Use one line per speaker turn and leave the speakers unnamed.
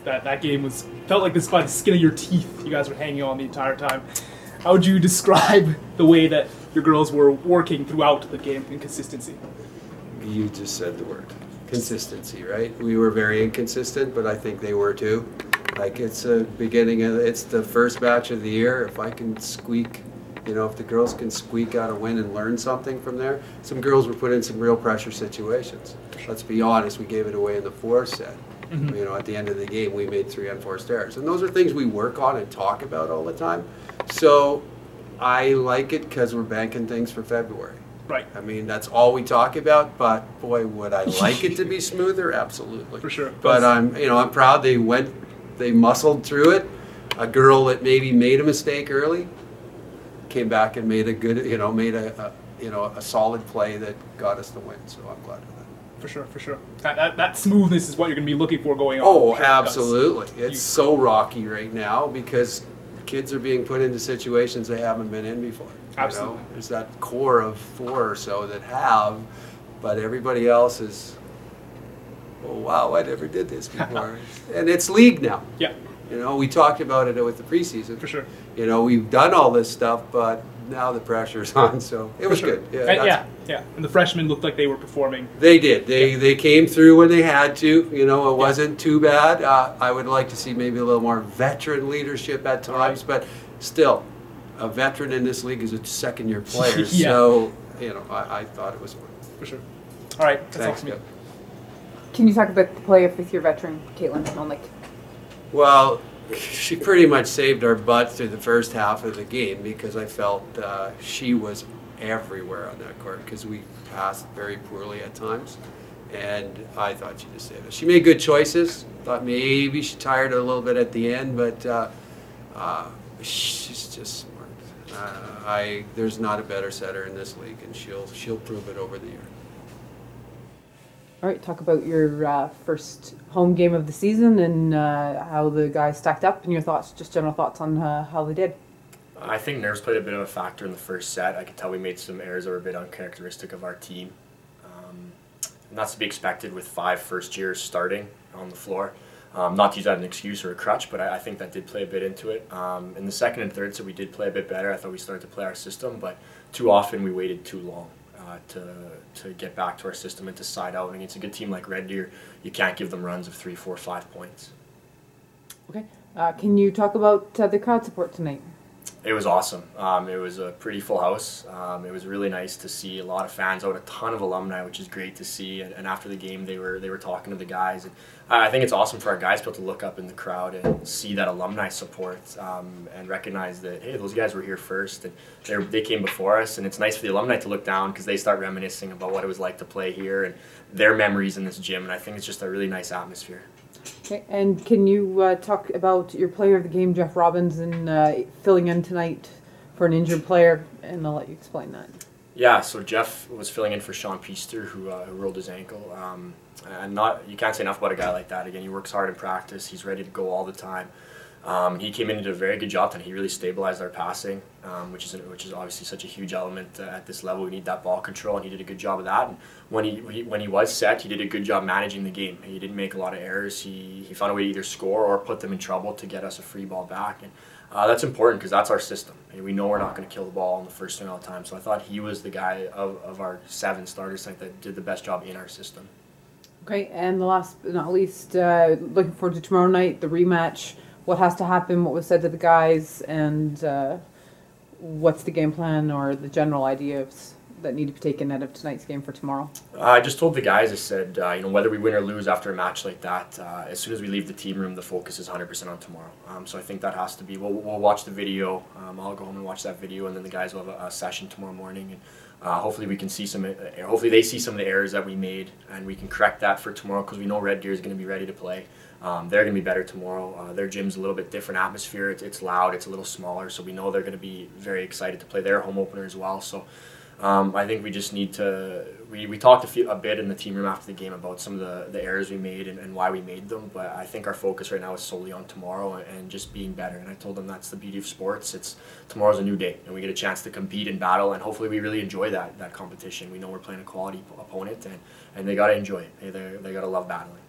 That game felt like this by the skin of your teeth. You guys were hanging on the entire time. How would you describe the way that your girls were working throughout the game in consistency?
You just said the word. Consistency, right? We were very inconsistent, but I think they were too. Like it's the first match of the year. If I can squeak, if the girls can squeak out a win and learn something from there. Some girls were put in some real pressure situations. Let's be honest, we gave it away in the fourth set. Mm-hmm. At the end of the game, we made 3 unforced errors. And those are things we work on and talk about all the time. So I like it because we're banking things for February.
Right.
I mean, that's all we talk about, but boy, would I like it to be smoother? Absolutely.
For sure.
But I'm proud they muscled through it. A girl that maybe made a mistake early came back and made a good, a solid play that got us the win. So I'm glad of that.
For sure. That smoothness is what you're going to be looking for going on.
Oh, absolutely. It's so rocky right now because kids are being put into situations they haven't been in before.
Absolutely.
There's that core of 4 or so that have, but everybody else is, oh wow, I never did this before. And it's league now.
Yeah.
We talked about it with the preseason.
For sure.
We've done all this stuff, but now the pressure's on, so it was good.
Yeah. And the freshmen looked like they were performing.
They did. They came through when they had to. It wasn't too bad. I would like to see maybe a little more veteran leadership at times, but still, a veteran in this league is a second-year player.
Yeah.
So, I thought it was fun.
For sure. All right.
Thanks.
Can you talk about the play of fifth-year veteran Caitlin Melnick?
Well, she pretty much saved our butts through the first half of the game because I felt she was everywhere on that court because we passed very poorly at times, and I thought she just saved us. She made good choices. Thought maybe she tired a little bit at the end, but she's just smart. There's not a better setter in this league, and she'll prove it over the year.
All right, talk about your first home game of the season and how the guys stacked up and your thoughts, just general thoughts on how they did.
I think nerves played a bit of a factor in the first set. I could tell we made some errors that were a bit uncharacteristic of our team. And that's to be expected with 5 first years starting on the floor. Not to use that as an excuse or a crutch, but I think that did play a bit into it. In the second and third set, we did play a bit better. I thought we started to play our system, but too often we waited too long to get back to our system and to side out. And against a good team like Red Deer, you can't give them runs of 3, 4, 5 points.
Okay. Can you talk about the crowd support tonight?
It was awesome. It was a pretty full house. It was really nice to see a lot of fans out, a ton of alumni, which is great to see. And after the game, they were talking to the guys. And I think it's awesome for our guys to be able to look up in the crowd and see that alumni support and recognize that, hey, those guys were here first and they came before us. And it's nice for the alumni to look down because they start reminiscing about what it was like to play here and their memories in this gym. And I think it's just a really nice atmosphere.
Okay, and can you talk about your player of the game, Jeff Robbins, and filling in tonight for an injured player, and I'll let you explain that.
Yeah, so Jeff was filling in for Sean Peaster, who rolled his ankle. And you can't say enough about a guy like that. Again, he works hard in practice. He's ready to go all the time. He came in and did a very good job tonight. He really stabilized our passing, which is obviously such a huge element at this level. We need that ball control, and he did a good job of that. And when he was set, he did a good job managing the game. He didn't make a lot of errors. He found a way to either score or put them in trouble to get us a free ball back. And that's important because that's our system. And we know we're not going to kill the ball on the first swing all the time. So I thought he was the guy of our 7 starters tonight that did the best job in our system.
Okay, and the last but not least, looking forward to tomorrow night, the rematch. What has to happen, what was said to the guys, and what's the game plan or the general ideas that need to be taken out of tonight's game for tomorrow?
I just told the guys, I said, whether we win or lose after a match like that, as soon as we leave the team room, the focus is 100% on tomorrow. So I think that has to be, we'll watch the video. I'll go home and watch that video, and then the guys will have a session tomorrow morning. And hopefully we can see hopefully they see some of the errors that we made, and we can correct that for tomorrow because we know Red Deer is going to be ready to play. They're going to be better tomorrow. Their gym's a little bit different atmosphere. It's loud. It's a little smaller, so we know they're going to be very excited to play their home opener as well. So I think we just need to. We talked a bit in the team room after the game about some of the errors we made and why we made them. But I think our focus right now is solely on tomorrow and just being better. And I told them that's the beauty of sports. Tomorrow's a new day, and we get a chance to compete and battle. And hopefully we really enjoy that competition. We know we're playing a quality opponent, and they got to enjoy it. They got to love battling.